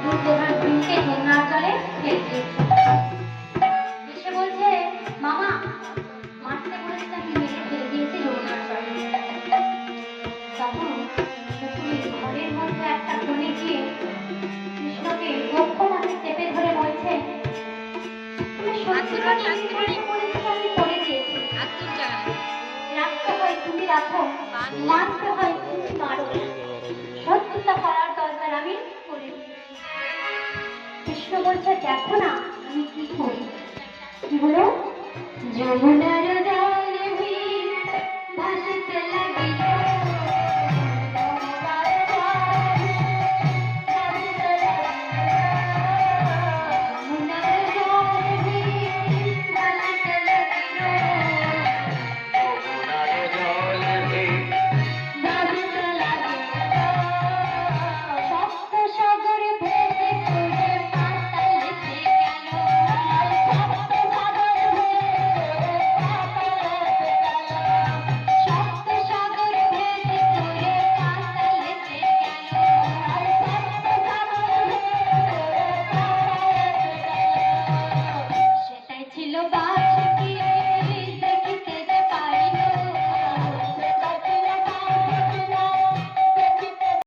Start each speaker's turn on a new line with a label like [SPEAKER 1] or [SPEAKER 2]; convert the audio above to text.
[SPEAKER 1] দুর্যোধন ভীমকে যমুনার জলে ফেলে দিয়েছে। এসে বলছে, মামা মারতে বলেছিলাম মেরে ফেলে দিয়েছে যমুনার জলে। তখন শকুনি ঘরের মধ্যে একটা কোণে গিয়ে কৃষ্ণকে বক্ষ মাঝে চেপে ধরে বলছে, তুমি সত্যি বলেছিলে আমি করে দিয়েছি। রাখতে হয় তুমি রাখো, মারতে হয় তুমি মারো, সত্যতা করার দরকার আমি করে দিয়েছি। কৃষ্ণ বলছে, দেখো না আমি কি করি। কি হলো? যমুনার